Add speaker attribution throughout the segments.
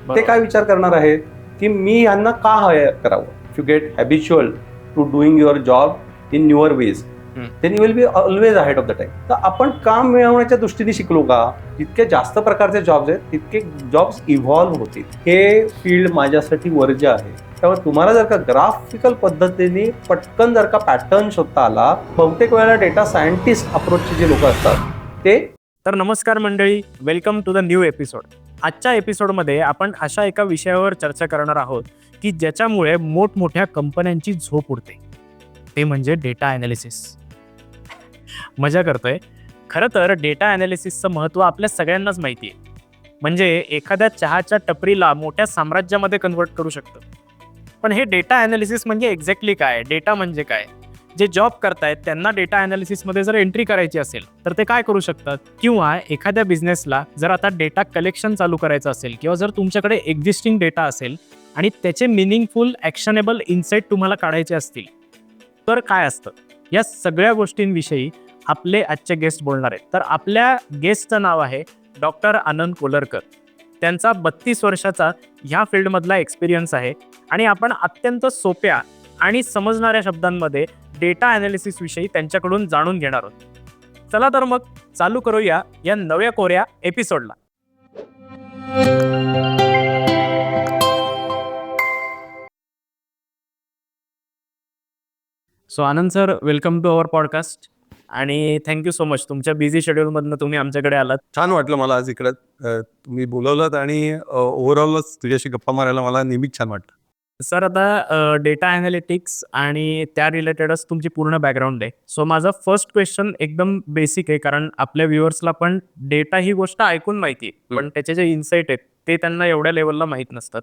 Speaker 1: ते काय विचार करणार आहेत की मी यांना का हायर करावं. If you get habitual to doing your job in newer ways then you will be always ahead of the time. तर आपण काम मिळवण्याच्या दृष्टीने शिकलो का, जितके जास्त प्रकारचे जॉब्स आहेत तितके जॉब्स इव्हॉल्व्ह होतील. हे फील्ड माझ्यासाठी वर्ज्य आहे. त्यामुळे तुम्हाला जर का ग्राफिकल पद्धतीने पटकन जर का पॅटर्न शोधता आला, बहुतेक वेळेला डेटा सायंटिस्ट अप्रोचचे जे लोक असतात ते.
Speaker 2: तर नमस्कार मंडळी, welcome to the new episode. आजच्या एपिसोडमध्ये आपण अशा एका विषयावर चर्चा करणार आहोत की ज्याच्यामुळे मोठमोठ्या कंपन्यांची झोप उडते, ते म्हणजे डेटा ॲनालिसिस. मजा करतोय. खरं तर डेटा ॲनालिसिसचं महत्त्व आपल्या सगळ्यांनाच माहिती आहे. म्हणजे एखाद्या चहाच्या टपरीला मोठ्या साम्राज्यामध्ये कन्व्हर्ट करू शकतं. पण हे डेटा ॲनालिसिस म्हणजे एक्झॅक्टली काय, डेटा म्हणजे काय? जे जॉब करतायत त्यांना डेटा ॲनालिसिसमध्ये जर एंट्री करायची असेल तर ते काय करू शकतात? किंवा एखाद्या बिझनेसला जर आता डेटा कलेक्शन चालू करायचं असेल किंवा जर तुमच्याकडे एक्झिस्टिंग डेटा असेल आणि त्याचे मिनिंगफुल ॲक्शनेबल इन्साईट तुम्हाला काढायचे असतील तर काय असतं? या सगळ्या गोष्टींविषयी आपले आजचे गेस्ट बोलणार आहेत. तर आपल्या गेस्टचं नाव आहे डॉक्टर आनंद कोलरकर. त्यांचा 32 वर्षाचा ह्या फील्डमधला एक्सपिरियन्स आहे आणि आपण अत्यंत सोप्या आणि समजणाऱ्या शब्दांमध्ये डेटा ॲनालिसिस विषयी त्यांच्याकडून जाणून घेणार आहोत. चला तर मग चालू करूया या नव्या कोऱ्या एपिसोडला. So Anand sir, welcome to our podcast आणि थँक्यू सो मच. तुमच्या बिझी शेड्यूलमधनं तुम्ही आमच्याकडे आलात.
Speaker 3: छान वाटलं मला आज इकडं तुम्ही बोलवलं आणि ओव्हरऑलच तुझ्याशी गप्पा मारायला मला नेहमीच छान वाटतं.
Speaker 2: सर, आता डेटा ॲनालिटिक्स आणि त्या रिलेटेडच तुमची पूर्ण बॅकग्राऊंड आहे. सो माझा फर्स्ट क्वेश्चन एकदम बेसिक आहे, कारण आपल्या व्ह्युअर्सला पण डेटा ही गोष्ट ऐकून माहिती आहे, पण त्याचे जे इन्साईट आहेत ते त्यांना एवढ्या लेवलला माहीत नसतात.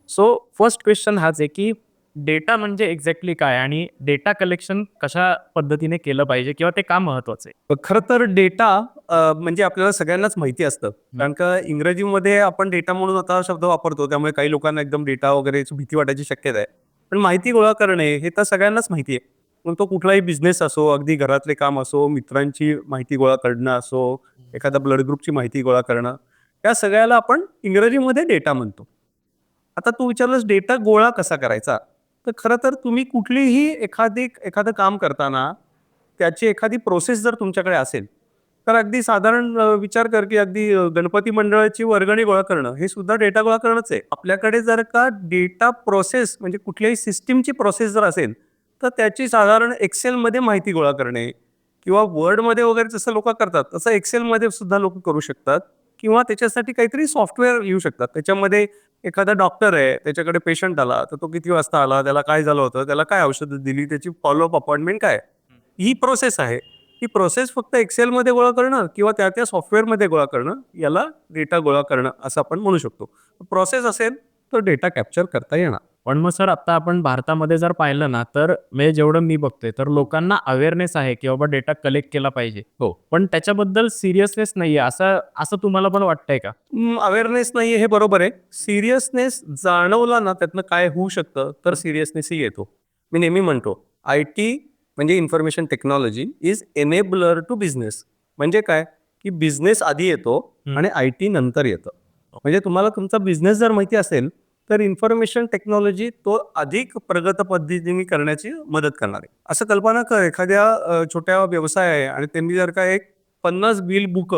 Speaker 2: सो फर्स्ट क्वेश्चन हाच आहे की डेटा म्हणजे एक्झॅक्टली काय आणि डेटा कलेक्शन कशा पद्धतीने केलं पाहिजे किंवा ते का महत्वाचं आहे?
Speaker 3: खरं तर डेटा म्हणजे आपल्याला सगळ्यांनाच माहिती असतं, कारण का इंग्रजीमध्ये आपण डेटा म्हणून आता शब्द वापरतो, त्यामुळे काही लोकांना एकदम डेटा वगैरे भीती वाटायची शक्यता आहे. पण माहिती गोळा करणे हे तर सगळ्यांनाच माहिती आहे. मग तो कुठलाही बिझनेस असो, अगदी घरातले काम असो, मित्रांची माहिती गोळा करणं असो, एखादा ब्लड ग्रुपची माहिती गोळा करणं, या सगळ्याला आपण इंग्रजीमध्ये डेटा म्हणतो. आता तू विचारलंस डेटा गोळा कसा करायचा, तर खरं तर तुम्ही कुठलीही एखादं काम करताना त्याची एखादी प्रोसेस जर तुमच्याकडे असेल तर अगदी साधारण विचार कर की अगदी गणपती मंडळाची वर्गणी गोळा करणं हे सुद्धा डेटा गोळा करणंच आहे. आपल्याकडे जर का डेटा प्रोसेस म्हणजे कुठल्याही सिस्टीमची प्रोसेस जर असेल तर त्याची साधारण एक्सेलमध्ये माहिती गोळा करणे किंवा वर्डमध्ये वगैरे जसं लोक करतात तसं एक्सेलमध्ये सुद्धा लोक करू शकतात, किंवा त्याच्यासाठी काहीतरी सॉफ्टवेअर येऊ शकतात. त्याच्यामध्ये एखादा डॉक्टर आहे, त्याच्याकडे पेशंट आला तर तो किती वाजता आला, त्याला काय झालं होतं, त्याला काय औषधं दिली, त्याची फॉलोअप अपॉइंटमेंट काय, ही प्रोसेस आहे. ही प्रोसेस फक्त एक्सेलमध्ये गोळा करणं किंवा त्या सॉफ्टवेअरमध्ये गोळा करणं याला डेटा गोळा करणं असं आपण म्हणू शकतो. प्रोसेस असेल तर डेटा कॅप्चर करता येणार.
Speaker 2: पण मग सर, आता आपण भारतामध्ये जर पाहिलं ना तर म्हणजे जेवढं मी बघतोय तर लोकांना अवेअरनेस आहे की बाबा डेटा कलेक्ट केला पाहिजे,
Speaker 3: हो,
Speaker 2: पण त्याच्याबद्दल सिरियसनेस नाहीये, असं असं तुम्हाला पण वाटतंय का?
Speaker 3: अवेअरनेस नाही हे बरोबर आहे. सिरियसनेस जाणवला ना त्यातनं काय होऊ शकतं तर सिरियसनेसही येतो. मी नेहमी म्हणतो IT म्हणजे information technology is enabler to business. म्हणजे काय की बिझनेस आधी येतो आणि IT नंतर येतं. म्हणजे तुम्हाला तुमचा बिझनेस जर माहिती असेल तर इन्फॉर्मेशन टेक्नॉलॉजी तो अधिक प्रगत पद्धतीने करण्याची मदत करणार आहे. असं कल्पना कर, एखाद्या छोट्या व्यवसाय आहे आणि त्यांनी जर का एक 50 बिल बुक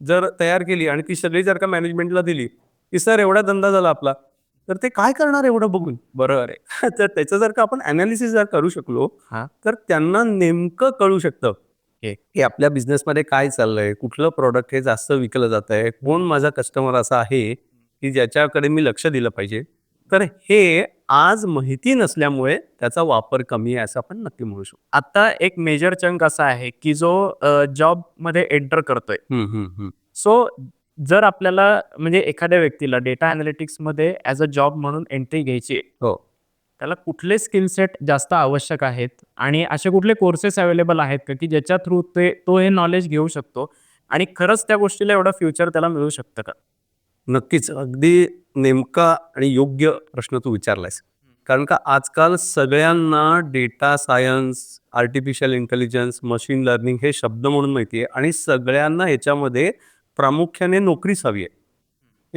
Speaker 3: जर तयार केली आणि ती सगळी जर का मॅनेजमेंटला दिली की सर एवढा धंदा झाला आपला, तर ते काय करणार एवढं बघून?
Speaker 2: बरोबर आहे.
Speaker 3: तर त्याचं जर का आपण अनालिसिस जर करू शकलो तर त्यांना नेमकं कळू शकतं की आपल्या बिझनेसमध्ये काय चाललंय, कुठलं प्रोडक्ट हे जास्त विकलं जात आहे, कोण माझा कस्टमर असा आहे की ज्याच्याकडे मी लक्ष दिलं पाहिजे. तर हे आज माहिती नसल्यामुळे त्याचा वापर कमी आहे असं आपण नक्की म्हणू शकतो.
Speaker 2: आता एक मेजर चंक असा आहे की जो जॉब मध्ये एंटर करतोय. सो जर आपल्याला म्हणजे एखाद्या व्यक्तीला डेटा मध्ये ॲज अ जॉब म्हणून एंट्री घ्यायची आहे,
Speaker 3: हो,
Speaker 2: त्याला कुठले स्किल सेट जास्त आवश्यक आहेत आणि असे कुठले कोर्सेस अवेलेबल आहेत का की ज्याच्या थ्रू तो हे नॉलेज घेऊ शकतो आणि खरंच त्या गोष्टीला एवढं फ्युचर त्याला मिळू शकतं का?
Speaker 3: नक्कीच. अगदी नेमका आणि योग्य प्रश्न तू विचारलायस. कारण का आजकाल सगळ्यांना data science, artificial intelligence, machine learning हे शब्द म्हणून माहिती आहे आणि सगळ्यांना ह्याच्यामध्ये प्रामुख्याने नोकरीच हवी आहे.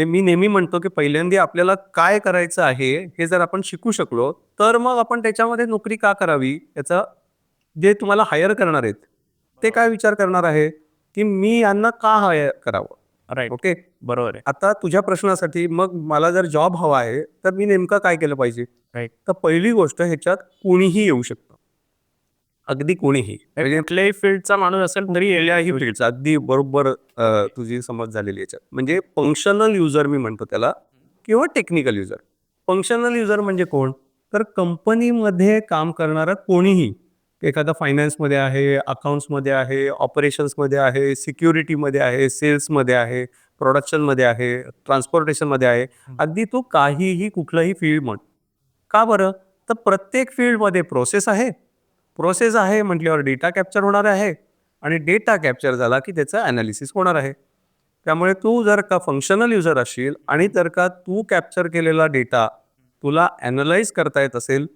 Speaker 3: मी नेहमी म्हणतो की पहिल्यांदा आपल्याला काय करायचं आहे हे जर आपण शिकू शकलो तर मग आपण त्याच्यामध्ये नोकरी का करावी याचा जे तुम्हाला हायर करणार आहेत ते काय विचार करणार आहे की मी यांना का हायर करावं.
Speaker 2: राईट.
Speaker 3: ओके.
Speaker 2: बरोबर आहे.
Speaker 3: आता तुझ्या प्रश्नासाठी मग मला जर जॉब हवा आहे तर मी नेमकं काय केलं पाहिजे.
Speaker 2: राईट.
Speaker 3: तर पहिली गोष्ट ह्याच्यात कोणीही येऊ शकतं, अगदी कोणीही. म्हणजे
Speaker 2: कुठल्याही फील्डचा माणूस असेल तरी
Speaker 3: कुठल्याही फील्डचा अगदी बरोबर तुझी समज झालेली याच्यात. म्हणजे फंक्शनल युजर मी म्हणतो त्याला किंवा टेक्निकल युजर. फंक्शनल युजर म्हणजे कोण, तर कंपनीमध्ये काम करणारा कोणीही, एखादा फायनान्समध्ये आहे, अकाउंट्समध्ये आहे, ऑपरेशन्समध्ये आहे, सिक्युरिटीमध्ये आहे, सेल्समध्ये आहे, प्रोडक्शनमध्ये आहे, ट्रान्सपोर्टेशनमध्ये आहे, अगदी तो काहीही कुठलंही फील्ड म्हण. का बरं, तर प्रत्येक फील्डमध्ये प्रोसेस आहे म्हटल्यावर डेटा कॅप्चर होणार आहे आणि डेटा कॅप्चर झाला की त्याचं ॲनालिसिस होणार आहे. त्यामुळे तू जर का फंक्शनल युजर असशील आणि जर का तू कॅप्चर केलेला डेटा तुला ॲनालाइज करता येत असेल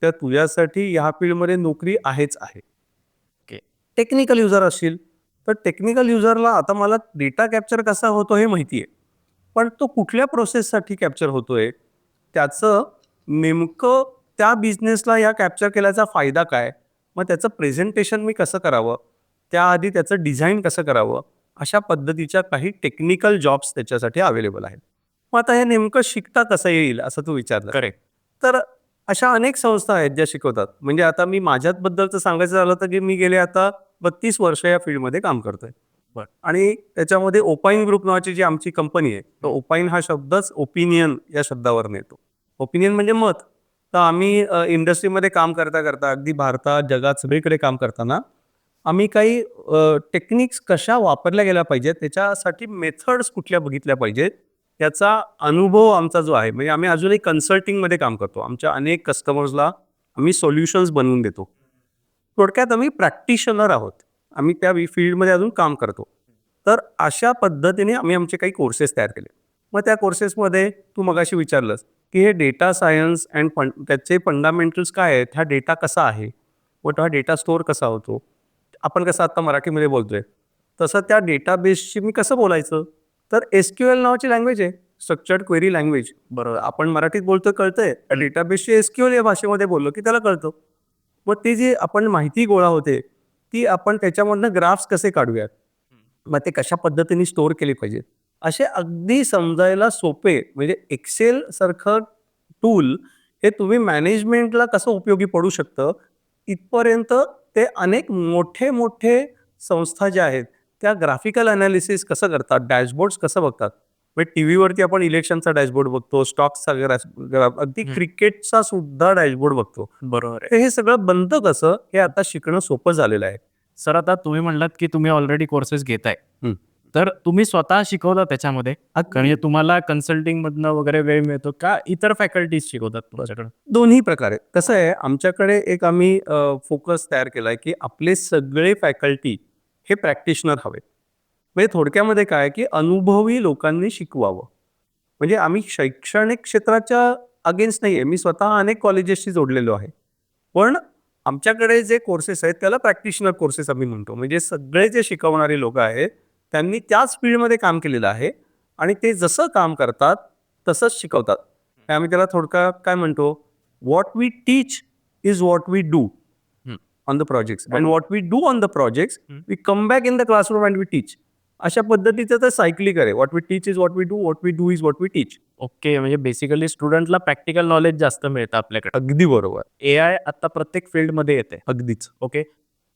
Speaker 3: तर तुझ्यासाठी ह्या फील्डमध्ये नोकरी आहेच आहे.
Speaker 2: ओके.
Speaker 3: टेक्निकल युजर असशील तर टेक्निकल युजरला आता मला डेटा कॅप्चर कसा होतो हे माहिती आहे, पण तो कुठल्या प्रोसेससाठी कॅप्चर होतोय, त्याचं नेमकं त्या बिझनेसला या कॅप्चर केल्याचा फायदा काय, मग त्याचं प्रेझेंटेशन मी कसं करावं, त्याआधी त्याचं डिझाईन कसं करावं, अशा पद्धतीच्या काही टेक्निकल जॉब्स त्याच्यासाठी अवेलेबल आहेत. मग आता हे नेमकं शिकता कसं येईल असं तू विचारलं.
Speaker 2: करेक्ट.
Speaker 3: तर अशा अनेक संस्था आहेत ज्या शिकवतात. म्हणजे आता मी माझ्याबद्दलचं सांगायचं झालं तर की मी गेले आता 32 वर्ष या फील्डमध्ये काम करतोय.
Speaker 2: बरं.
Speaker 3: आणि त्याच्यामध्ये ओपाईन ग्रुप नावाची जी आमची कंपनी आहे, तर ओपाईन हा शब्दच ओपिनियन या शब्दावरून येतो. ओपिनियन म्हणजे मत. तर आम्ही इंडस्ट्रीमध्ये काम करता करता अगदी भारतात, जगात सगळीकडे काम करताना आम्ही काही टेक्निक्स कशा वापरल्या गेल्या पाहिजेत, त्याच्यासाठी मेथड्स कुठल्या बघितल्या पाहिजेत, त्याचा अनुभव आमचा जो आहे, म्हणजे आम्ही अजूनही कन्सल्टिंगमध्ये काम करतो. आमच्या अनेक कस्टमर्सला आम्ही सोल्युशन्स बनवून देतो. थोडक्यात आम्ही प्रॅक्टिशनर आहोत. आम्ही त्या फील्डमध्ये अजून काम करतो. तर अशा पद्धतीने आम्ही आमचे काही कोर्सेस तयार केले. मग त्या कोर्सेसमध्ये तू मगाशी विचारलंस की हे डेटा सायन्स अँड त्याचे फंडामेंटल्स काय आहेत, हा डेटा कसा आहे व तो हा डेटा स्टोअर कसा होतो. आपण कसं आता मराठीमध्ये बोलतोय तसं त्या डेटाबेसशी मी कसं बोलायचं, तर SQL नावाची लँग्वेज आहे, स्ट्रक्चर्ड क्वेरी लँग्वेज. बरोबर, आपण मराठीत बोलतो कळतंय, डेटाबेसची SQL या भाषेमध्ये बोललो की त्याला कळतं. मग ती जी आपण माहिती गोळा होते ती आपण त्याच्यामधनं ग्राफ्स कसे काढूयात, मग ते कशा पद्धतीने स्टोअर केले पाहिजेत, असे अगदी समजायला सोपे, म्हणजे एक्सेल सारखं टूल हे तुम्ही मॅनेजमेंटला कसं उपयोगी पडू शकतं इथपर्यंत ते अनेक मोठे मोठे संस्था ज्या आहेत त्या ग्राफिकल अनालिसिस कसं करतात, डॅशबोर्ड्स कसं बघतात. म्हणजे टी व्हीवरती आपण इलेक्शनचा डॅशबोर्ड बघतो, स्टॉक्सचा अगदी क्रिकेटचा सुद्धा डॅशबोर्ड बघतो.
Speaker 2: बरोबर आहे.
Speaker 3: तर हे सगळं बनतं कसं हे आता शिकणं सोपं झालेलं आहे.
Speaker 2: सर, आता तुम्ही म्हणलात की तुम्ही ऑलरेडी कोर्सेस घेताय,
Speaker 3: हं.
Speaker 2: तर तुम्ही स्वतः शिकवता त्याच्यामध्ये, म्हणजे तुम्हाला कन्सल्टिंग मधनं वगैरे वेळ मिळतो का इतर फॅकल्टीज शिकवतात तुमच्याकडे?
Speaker 3: दोन्ही प्रकारे. कसं आहे, आमच्याकडे एक आम्ही फोकस तयार केलाय की आपले सगळे फॅकल्टी हे प्रॅक्टिशनर हवेत. म्हणजे थोडक्यामध्ये काय की अनुभवी लोकांनी शिकवावं. म्हणजे आम्ही शैक्षणिक क्षेत्राच्या अगेन्स्ट नाहीये. मी स्वतः अनेक कॉलेजेसशी जोडलेलो आहे. पण आमच्याकडे जे कोर्सेस आहेत त्याला प्रॅक्टिशनर कोर्सेस आम्ही म्हणतो. म्हणजे सगळे जे शिकवणारे लोक आहेत त्यांनी त्याच फील्डमध्ये काम केलेलं आहे आणि ते जसं काम करतात तसंच शिकवतात. आम्ही त्याला थोडक्यात काय म्हणतो, what we teach is what we do on the projects and what we do on the projects we come back in the classroom and we teach. अशा पद्धतीचं तर सायक्लिक आहे. What we teach is what we do, what we do is what we teach.
Speaker 2: Okay, म्हणजे basically स्टुडंटला practical knowledge जास्त मिळतं आपल्याकडे.
Speaker 3: अगदी बरोबर.
Speaker 2: AI आता प्रत्येक फील्डमध्ये येते.
Speaker 3: अगदीच.
Speaker 2: Okay.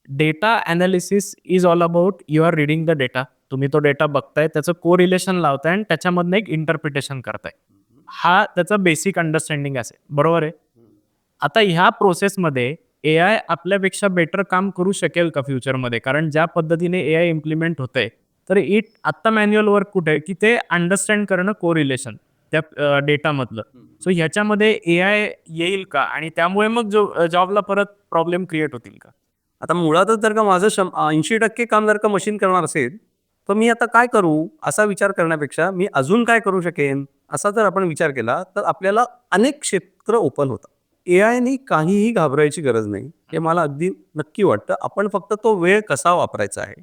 Speaker 2: Data analysis is all about you are reading the data. तुम्ही तो डेटा बघताय, त्याचं को रिलेशन लावताय आणि त्याच्यामधनं एक इंटरप्रिटेशन करताय. हा त्याचा बेसिक अंडरस्टँडिंग असेल, बरोबर आहे. आता ह्या प्रोसेसमध्ये AI आपल्यापेक्षा बेटर काम करू शकेल का फ्युचरमध्ये? कारण ज्या पद्धतीने AI इम्प्लिमेंट होतंय, तर आत्ता मॅन्युअल वर्क कुठे आहे की ते अंडरस्टँड करणं को रिलेशन त्या डेटामधलं. सो ह्याच्यामध्ये AI येईल का आणि त्यामुळे मग जॉबला परत प्रॉब्लेम क्रिएट होतील का?
Speaker 3: आता मुळातच जर का माझं 80% काम जर का मशीन करणार असेल तर मी आता काय करू असा विचार करण्यापेक्षा मी अजून काय करू शकेन असा जर आपण विचार केला तर आपल्याला अनेक क्षेत्र ओपन होतात. AIने काहीही घाबरायची गरज नाही हे मला अगदी नक्की वाटतं. आपण फक्त तो वेळ कसा वापरायचा आहे.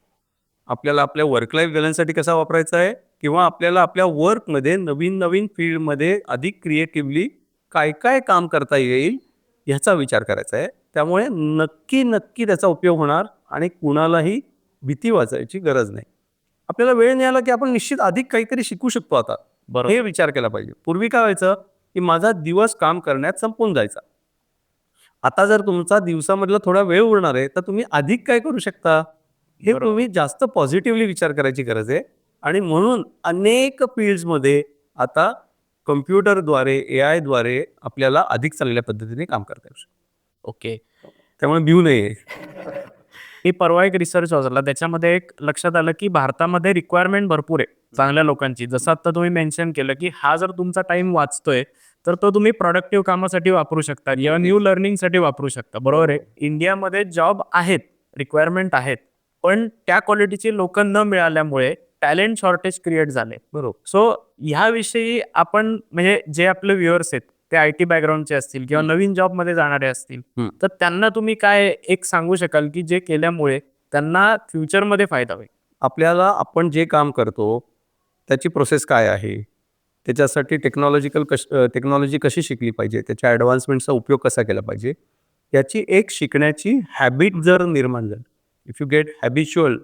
Speaker 3: आपल्याला आपल्या वर्क लाईफ बॅलन्ससाठी कसा वापरायचा आहे, किंवा आपल्याला आपल्या वर्कमध्ये नवीन नवीन फील्डमध्ये अधिक क्रिएटिव्हली काय काय काम करता येईल ह्याचा विचार करायचा आहे. त्यामुळे नक्की नक्की त्याचा उपयोग होणार आणि कुणालाही भीती वाचायची गरज नाही. आपल्याला वेळ मिळाला की आपण निश्चित अधिक काहीतरी शिकू शकतो आता, हे विचार केला पाहिजे. पूर्वी काय व्हायचं की माझा दिवस काम करण्यात संपून जायचा. आता जर तुमचा दिवसामधला थोडा वेळ उरणार आहे तर तुम्ही अधिक काय करू शकता, हे
Speaker 2: बरोबर.
Speaker 3: तुम्ही जास्त पॉझिटिव्हली विचार करायची गरज आहे. आणि म्हणून अनेक फील्ड्समध्ये आता कम्प्युटरद्वारे AI द्वारे आपल्याला अधिक चांगल्या पद्धतीने काम करता येऊ शकतं.
Speaker 2: ओके.
Speaker 3: त्यामुळे भिऊ नये.
Speaker 2: मी परवा एक रिसर्च वाचला, त्याच्यामध्ये एक लक्षात आलं की भारतामध्ये रिक्वायरमेंट भरपूर आहे चांगल्या लोकांची. जसं आता तुम्ही मेन्शन केलं की हा जर तुमचा टाइम वाचतोय तर तो तुम्ही प्रोडक्टिव्ह कामासाठी वापरू शकता किंवा न्यू लर्निंगसाठी वापरू शकता. बरोबर आहे. इंडियामध्ये जॉब आहेत, रिक्वायरमेंट आहेत, पण त्या क्वालिटीची लोक न मिळाल्यामुळे टॅलेंट शॉर्टेज क्रिएट झाले.
Speaker 3: बरोबर.
Speaker 2: सो ह्याविषयी आपण म्हणजे जे आपले व्ह्युअर्स आहेत ते IT बॅकग्राऊंडचे असतील किंवा नवीन जॉबमध्ये जाणारे असतील, तर त्यांना तुम्ही काय एक सांगू शकाल की जे केल्यामुळे त्यांना फ्युचरमध्ये फायदा होईल?
Speaker 3: आपल्याला आपण जे काम करतो त्याची प्रोसेस काय आहे, त्याच्यासाठी टेक्नॉलॉजी कशी शिकली पाहिजे, त्याच्या ॲडव्हान्समेंटचा उपयोग कसा केला पाहिजे, याची एक शिकण्याची हॅबिट जर निर्माण झाली, if you get habitual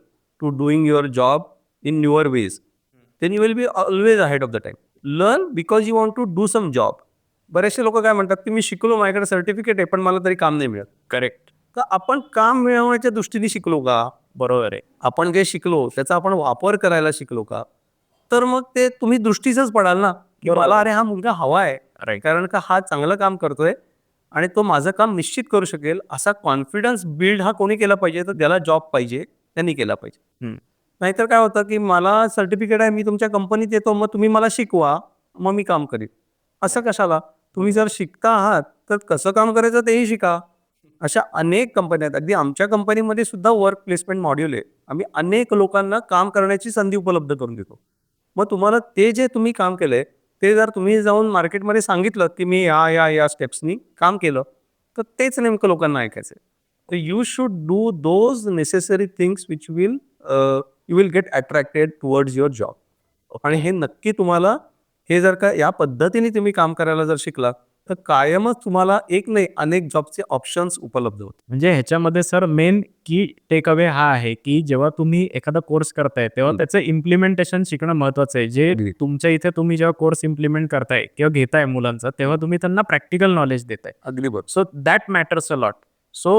Speaker 3: to doing your job in newer ways, then you will be always ahead of the time. Learn because you want to do some job. बरेचसे लोक काय म्हणतात की मी शिकलो, माझ्याकडे सर्टिफिकेट आहे, पण मला तरी काम नाही मिळत.
Speaker 2: करेक्ट.
Speaker 3: तर आपण काम मिळवण्याच्या दृष्टीने शिकलो का?
Speaker 2: बरोबर आहे.
Speaker 3: आपण जे शिकलो त्याचा आपण वापर करायला शिकलो का? तर मग ते तुम्ही दृष्टीचंच पडाल ना, की
Speaker 2: बरोबर.
Speaker 3: मला अरे हा मुलगा हवा आहे,
Speaker 2: राईट.
Speaker 3: कारण का हा चांगलं काम करतोय आणि तो माझं काम निश्चित करू शकेल. असा कॉन्फिडन्स बिल्ड हा कोणी केला पाहिजे, तर ज्याला जॉब पाहिजे त्यांनी केला पाहिजे. नाहीतर काय होतं की मला सर्टिफिकेट आहे, मी तुमच्या कंपनीत येतो, मग तुम्ही मला शिकवा, मग मी काम करीन. असं कशाला? तुम्ही जर शिकता आहात तर कसं काम करायचं तेही शिका. अशा अनेक कंपन्या आहेत. अगदी आमच्या कंपनीमध्ये सुद्धा वर्क प्लेसमेंट मॉड्यूल आहे. आम्ही अनेक लोकांना काम करण्याची संधी उपलब्ध करून देतो. मग तुम्हाला ते जे तुम्ही काम केलंय ते जर तुम्ही जाऊन मार्केटमध्ये सांगितलं की मी या स्टेप्सनी काम केलं, तर तेच नेमकं लोकांना ऐकायचं आहे. तर you should do those necessary things which you will get attracted towards your job. आणि हे नक्की तुम्हाला, हे जर का या पद्धतीने तुम्ही काम करायला जर शिकला तर कायमच तुम्हाला एक नाही अनेक जॉबचे ऑप्शन्स उपलब्ध होतात.
Speaker 2: म्हणजे ह्याच्यामध्ये सर मेन की टेक अवे हा आहे की जेव्हा तुम्ही एखादा कोर्स करताय तेव्हा त्याचं इम्प्लिमेंटेशन शिकणं महत्वाचं आहे. जे
Speaker 3: अगदी.
Speaker 2: तुमच्या इथे तुम्ही जेव्हा कोर्स इम्प्लिमेंट करताय किंवा घेताय मुलांचा, तेव्हा तुम्ही त्यांना प्रॅक्टिकल नॉलेज देताय.
Speaker 3: अगदी बरोबर.
Speaker 2: So that matters a lot. So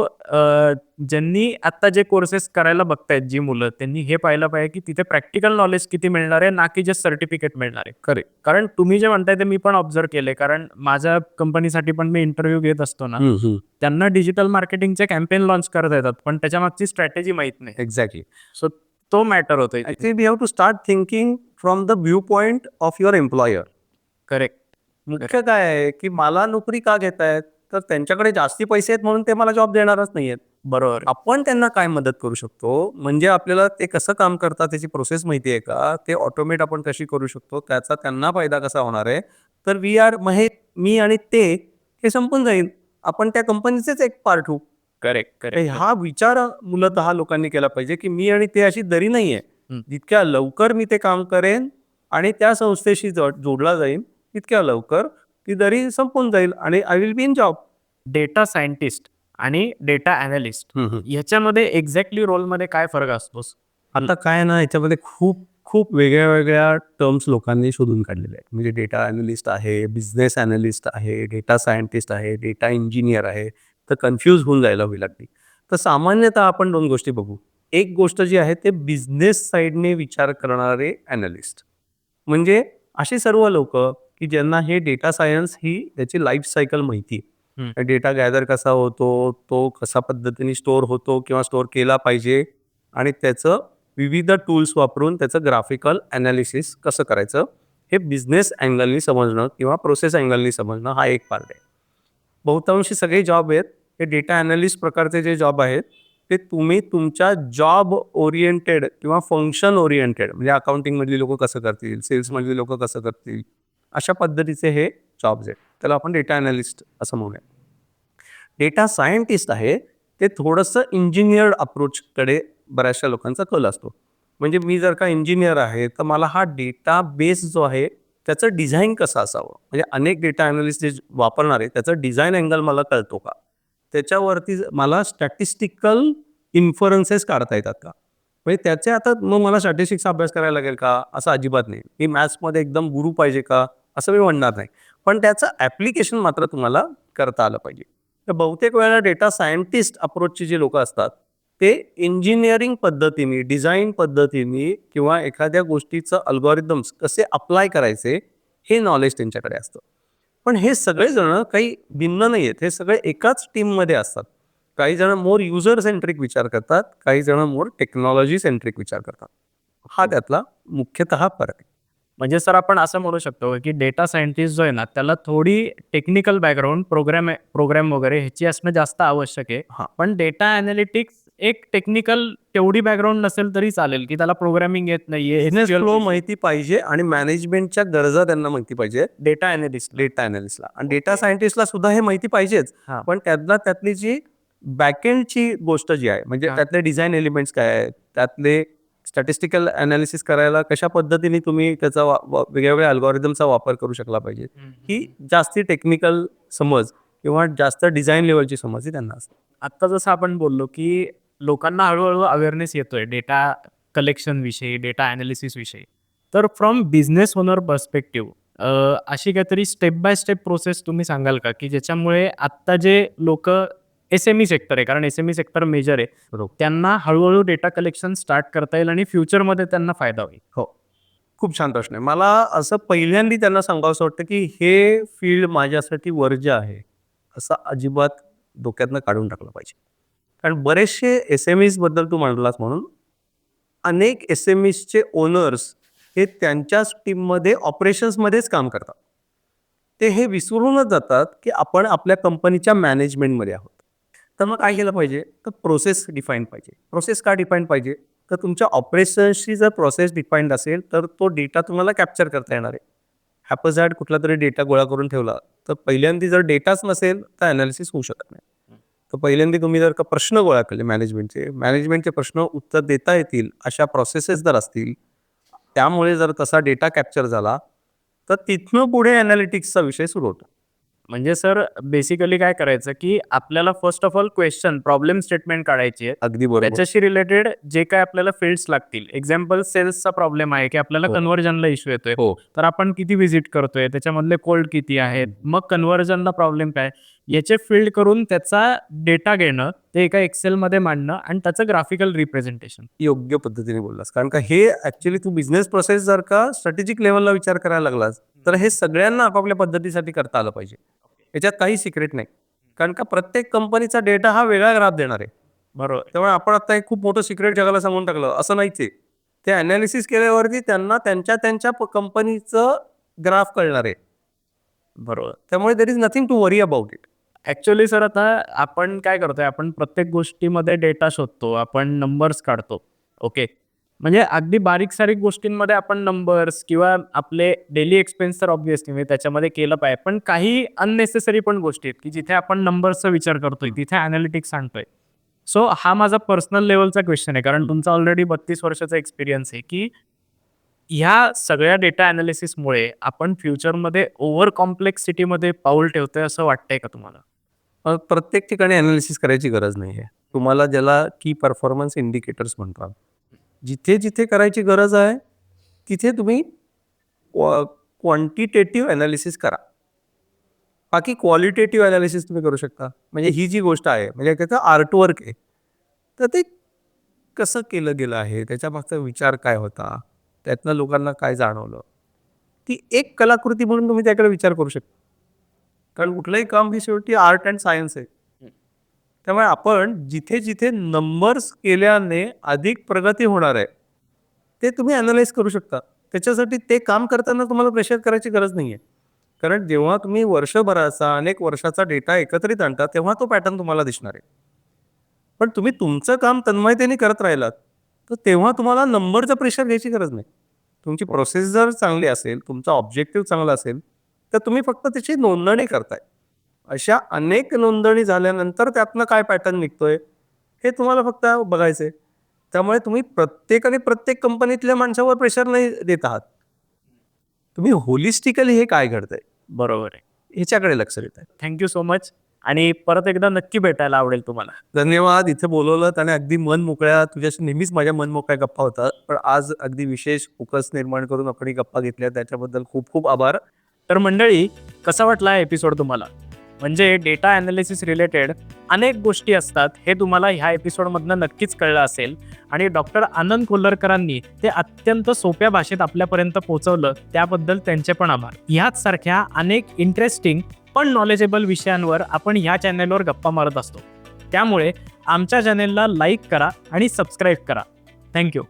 Speaker 2: ज्यांनी आता जे कोर्सेस करायला बघतायत जी मुलं, त्यांनी हे पाहिलं पाहिजे की तिथे प्रॅक्टिकल नॉलेज किती मिळणार आहे, ना की जे सर्टिफिकेट मिळणार आहे.
Speaker 3: खरे.
Speaker 2: कारण तुम्ही जे म्हणताय ते मी पण ऑब्झर्व केले, कारण माझ्या कंपनीसाठी पण मी इंटरव्ह्यू घेत असतो ना, त्यांना डिजिटल मार्केटिंगचे कॅम्पेन लॉन्च करता येतात, पण त्याच्या मागची स्ट्रॅटेजी माहित नाही.
Speaker 3: एक्झॅक्टली.
Speaker 2: सो तो मॅटर होतोय.
Speaker 3: Actually we have to start thinking from the view point of your employer.
Speaker 2: Correct.
Speaker 3: मुख्य काय आहे की मला नोकरी का घेत आहेत, तर त्यांच्याकडे जास्ती पैसे आहेत म्हणून ते मला जॉब देणारच नाहीयेत.
Speaker 2: बरोबर.
Speaker 3: आपण त्यांना काय मदत करू शकतो, म्हणजे आपल्याला ते कसं काम करतात त्याची प्रोसेस माहिती आहे का, ते ऑटोमेट आपण कशी करू शकतो, त्याचा त्यांना फायदा कसा होणार आहे. तर मी आणि ते हे संपून जाईल. आपण त्या कंपनीचेच एक पार्ट होऊ.
Speaker 2: करेक्ट.
Speaker 3: तर
Speaker 2: करेक्ट.
Speaker 3: हा विचार मूलतः लोकांनी केला पाहिजे की मी आणि ते अशी दरी नाहीये. जितक्या लवकर मी ते काम करेन आणि त्या संस्थेशी जोडला जाईल, तितक्या लवकर ती दरी संपून जाईल आणि I will be in job.
Speaker 2: Data scientist आणि डेटा अनालिस्ट ह्याच्यामध्ये एक्झॅक्टली रोलमध्ये काय फरक असतो?
Speaker 3: आता काय ना, याच्यामध्ये खूप खूप वेगळ्या वेगळ्या टर्म्स लोकांनी शोधून काढलेले आहेत. म्हणजे डेटा अनालिस्ट आहे, बिझनेस अनालिस्ट आहे, डेटा सायंटिस्ट आहे, डेटा इंजिनियर आहे. तर कन्फ्यूज होऊन जायला होईल अगदी. तर सामान्यतः आपण दोन गोष्टी बघू. एक गोष्ट जी आहे ते बिझनेस साईडने विचार करणारे अनालिस्ट, म्हणजे असे सर्व लोक की ज्यांना हे डेटा सायन्स ही त्याची लाईफ सायकल माहिती आहे. डेटा गॅदर कसा होतो, तो कसा पद्धतीने स्टोअर होतो किंवा स्टोअर केला पाहिजे, आणि त्याचं विविध टूल्स वापरून त्याचं ग्राफिकल ॲनालिसिस कसं करायचं, हे बिझनेस अँगलनी समजणं किंवा प्रोसेस अँगलनी समजणं हा एक पार्ट आहे. बहुतांशी सगळे जॉब आहेत हे डेटा अनालिस्ट प्रकारचे जे जॉब आहेत ते तुम्ही तुमच्या जॉब ओरिएंटेड किंवा फंक्शन ओरिएंटेड, म्हणजे अकाउंटिंगमधली लोक कसं करतील, सेल्समधली लोक कसं करतील, अशा पद्धतीचे हे जॉब्स आहेत. त्याला आपण डेटा अनालिस्ट असं म्हणूया. डेटा सायंटिस्ट आहे ते थोडंसं इंजिनियर्ड अप्रोचकडे बऱ्याचशा लोकांचा कल असतो. म्हणजे मी जर का इंजिनियर आहे तर मला हा डेटा बेस जो आहे त्याचं डिझाईन कसं असावं, म्हणजे अनेक डेटा अनालिस्ट जे वापरणार आहे त्याचं डिझाईन अँगल मला कळतो का, त्याच्यावरती मला स्टॅटिस्टिकल इन्फरन्सेस काढता येतात का. म्हणजे त्याचे आता मग मला स्टॅटिस्टिक्सचा अभ्यास करायला लागेल का, असं अजिबात नाही. मी मॅथ्समध्ये एकदम गुरु पाहिजे का, असं मी म्हणणार नाही. पण त्याचं ॲप्लिकेशन मात्र तुम्हाला करता आलं पाहिजे. तर बहुतेक वेळेला डेटा सायंटिस्ट अप्रोचचे जे लोक असतात ते इंजिनिअरिंग पद्धतीने, डिझाईन पद्धतीने किंवा एखाद्या गोष्टीचं अल्गोरिदम्स कसे अप्लाय करायचे हे नॉलेज त्यांच्याकडे असतं. पण हे सगळेजण काही भिन्न नाही आहेत, हे सगळे एकाच टीममध्ये असतात. काही जण मोर युजर सेंट्रिक विचार करतात, काही जण मोर टेक्नॉलॉजी सेंट्रिक विचार करतात. हा त्यातला मुख्यतः फरक आहे.
Speaker 2: म्हणजे सर आपण असं म्हणू शकतो की डेटा सायंटिस्ट जो आहे ना त्याला थोडी टेक्निकल बॅकग्राऊंड प्रोग्राम वगैरे ह्याची असणं जास्त आवश्यक आहे.
Speaker 3: हा.
Speaker 2: पण डेटा अनालिटिक्स एक टेक्निकल तेवढी बॅकग्राऊंड नसेल तरी चालेल की त्याला प्रोग्रामिंग येत नाहीये,
Speaker 3: बिझनेस फ्लो माहिती पाहिजे आणि मॅनेजमेंटच्या गरजा त्यांना माहिती पाहिजे
Speaker 2: डेटा अनालिस्ट.
Speaker 3: डेटा अनालिस्टला, आणि डेटा सायंटिस्टला सुद्धा हे माहिती पाहिजेच.
Speaker 2: हा.
Speaker 3: पण त्यातली जी बॅकएंडची गोष्ट जी आहे, म्हणजे
Speaker 2: हा.
Speaker 3: त्यातले डिझाईन एलिमेंट्स काय आहेत, त्यातले स्टॅटिस्टिकल अनालिसिस करायला कशा पद्धतीने तुम्ही त्याचा वेगवेगळ्या अल्गोरिदमचा वापर करू शकला पाहिजे, ही जास्ती टेक्निकल समज किंवा जास्त डिझाईन लेवलची समज ही त्यांना असते.
Speaker 2: आत्ता जसं आपण बोललो की लोकांना हळूहळू अवेअरनेस येतोय डेटा कलेक्शन विषयी, डेटा अनालिसिस विषयी. तर फ्रॉम बिझनेस ओनर पर्स्पेक्टिव्ह अशी काहीतरी स्टेप बाय स्टेप प्रोसेस तुम्ही सांगाल का की ज्याच्यामुळे आत्ता जे लोक SME सेक्टर आहे, कारण SME सेक्टर मेजर आहे,
Speaker 3: बरोबर.
Speaker 2: त्यांना हळूहळू डेटा कलेक्शन स्टार्ट करता येईल आणि फ्युचरमध्ये त्यांना फायदा होईल.
Speaker 3: हो, खूप छान प्रश्न आहे. मला असं पहिल्यांदा त्यांना सांगावंसं वाटतं की हे फील्ड माझ्यासाठी वर्ज्य आहे असं अजिबात डोक्यातनं काढून टाकलं पाहिजे. कारण बरेचसे SMEs बद्दल तू म्हणलास म्हणून अनेक SMEsचे ओनर्स हे त्यांच्याच टीममध्ये ऑपरेशन्समध्येच काम करतात. ते हे विसरूनच जातात की आपण आपल्या कंपनीच्या मॅनेजमेंटमध्ये आहोत. तर मग काय केलं पाहिजे, तर प्रोसेस डिफाईन पाहिजे. प्रोसेस का डिफाईन पाहिजे, तर तुमच्या ऑपरेशन्सची जर प्रोसेस डिफाईन्ड असेल तर तो डेटा तुम्हाला कॅप्चर करता येणार आहे. हॅपझॅड कुठला तरी डेटा गोळा करून ठेवला तर पहिल्यांदा जर डेटाच नसेल तर अनालिसिस होऊ शकत नाही. तर पहिल्यांदा तुम्ही जर का प्रश्न गोळा केले मॅनेजमेंटचे प्रश्न उत्तर देता येतील अशा प्रोसेसेस जर असतील, त्यामुळे जर तसा डेटा कॅप्चर झाला तर तिथनं पुढे अनालिटिक्सचा विषय सुरू होतो.
Speaker 2: म्हणजे सर बेसिकली काय करायचं की आपल्याला first of all problem statement काढायची आहे.
Speaker 3: अगदी बरोबर.
Speaker 2: त्याच्याशी रिलेटेड जे काय आपल्याला फील्ड्स लागतील, एक्झाम्पल सेल्सचा प्रॉब्लेम आहे की आपल्याला
Speaker 3: हो.
Speaker 2: कन्व्हर्जनला इश्यू येतोय,
Speaker 3: हो,
Speaker 2: तर आपण किती व्हिजिट करतोय, त्याच्यामधले कोल्ड किती आहेत, मग कन्व्हर्जनला प्रॉब्लेम काय, याचे फील्ड करून त्याचा डेटा घेणं, ते एका एक्सेलमध्ये मांडणं आणि त्याचं ग्राफिकल रिप्रेझेंटेशन.
Speaker 3: योग्य पद्धतीने बोललास. कारण का हे ऍक्च्युली तू बिझनेस प्रोसेस जर का स्ट्रॅटेजिक लेवलला विचार करायला लागलास तर हे सगळ्यांना आपापल्या पद्धतीसाठी करता आलं पाहिजे. याच्यात काही सिक्रेट नाही. कारण का प्रत्येक कंपनीचा डेटा हा वेगळा ग्राफ देणार आहे.
Speaker 2: बरोबर.
Speaker 3: त्यामुळे आपण आता एक खूप मोठं सिक्रेट जगाला सांगून टाकलं असं नाहीच आहे. ते अनालिसिस केल्यावरती त्यांना त्यांच्या कंपनीचं ग्राफ कळणार आहे.
Speaker 2: बरोबर.
Speaker 3: त्यामुळे there is nothing to worry about it.
Speaker 2: Actually sir आता आपण काय करतोय, आपण प्रत्येक गोष्टीमध्ये डेटा शोधतो, आपण नंबर्स काढतो. ओके, म्हणजे अगदी बारीक सारीक गोष्टींमध्ये आपण नंबर्स किंवा आपले डेली एक्सपेन्स तर ऑब्व्हियसली म्हणजे त्याच्यामध्ये केलं पाहिजे, पण काही अननेसेसरी पण गोष्टी आहेत की जिथे आपण नंबर्सचा विचार करतोय तिथे अनालिटिक्स आणतोय. सो हा माझा पर्सनल लेवलचा क्वेश्चन आहे, कारण तुमचा ऑलरेडी 32 वर्षाचा एक्सपिरियन्स आहे की ह्या सगळ्या डेटा अनालिसिसमुळे आपण फ्युचरमध्ये ओव्हर कॉम्प्लेक्सिटीमध्ये पाऊल ठेवतोय असं वाटतंय का तुम्हाला?
Speaker 3: प्रत्येक ठिकाणी अनालिसिस करायची गरज नाही आहे. तुम्हाला ज्याला की परफॉर्मन्स इंडिकेटर्स म्हणतात, जिथे जिथे करायची गरज आहे तिथे तुम्ही क्वांटिटेटिव्ह अनालिसिस करा. बाकी क्वालिटेटिव्ह अनालिसिस तुम्ही करू शकता. म्हणजे ही जी गोष्ट आहे म्हणजे त्याचं आर्टवर्क आहे, तर ते कसं केलं गेलं आहे, त्याच्या मागचा विचार काय होता, त्यातनं लोकांना काय जाणवलं, ती एक कलाकृती म्हणून तुम्ही त्याकडे विचार करू शकता. कारण कुठलंही काम ही शेवटी आर्ट अँड सायन्स आहे. त्यामुळे आपण जिथे जिथे नंबर्स केल्याने अधिक प्रगती होणार आहे ते तुम्ही अनालाइज करू शकता. त्याच्यासाठी ते काम करताना तुम्हाला प्रेशर करायची गरज नाही आहे. कारण जेव्हा तुम्ही वर्षभराचा अनेक वर्षाचा डेटा एकत्रित आणता तेव्हा तो पॅटर्न तुम्हाला दिसणार आहे. पण तुम्ही तुमचं काम तन्मयतेने करत राहिलात तर तेव्हा तुम्हाला नंबरचं प्रेशर घ्यायची गरज नाही. तुमची प्रोसेस जर चांगली असेल, तुमचा ऑब्जेक्टिव्ह चांगला असेल तर तुम्ही फक्त त्याची नोंदणी करताय. अशा अनेक नोंदणी झाल्यानंतर त्यातनं काय पॅटर्न निघतोय हे तुम्हाला फक्त बघायचंय. त्यामुळे तुम्ही प्रत्येक कंपनीतल्या माणसावर प्रेशर नाही देत आहात. तुम्ही होलिस्टिकली हे काय घडतंय
Speaker 2: बरोबर आहे.
Speaker 3: ह्याच्याकडे लक्ष देत आहे.
Speaker 2: Thank you so much. आणि परत एकदा नक्की भेटायला आवडेल तुम्हाला.
Speaker 3: धन्यवाद. इथे बोलवलं आणि अगदी मन मोकळ्या, तुझ्याशी नेहमीच माझ्या मन मोकळ्या गप्पा होतात, पण आज अगदी विशेष फोकस निर्माण करून आपण ही गप्पा घेतल्या, त्याच्याबद्दल खूप खूप आभार.
Speaker 2: तर मंडळी, कसा वाटला हा एपिसोड तुम्हाला? म्हणजे डेटा अनालिसिस रिलेटेड अनेक गोष्टी असतात हे तुम्हाला ह्या एपिसोडमधनं नक्कीच कळलं असेल. आणि डॉक्टर आनंद कोल्हरकरांनी ते अत्यंत सोप्या भाषेत आपल्यापर्यंत पोहोचवलं, त्याबद्दल त्यांचे पण आभार. ह्याच सारख्या अनेक इंटरेस्टिंग पण नॉलेजेबल विषयांवर आपण ह्या चॅनलवर गप्पा मारत असतो. त्यामुळे आमच्या चॅनेलला लाईक करा आणि सबस्क्राईब करा. थँक्यू.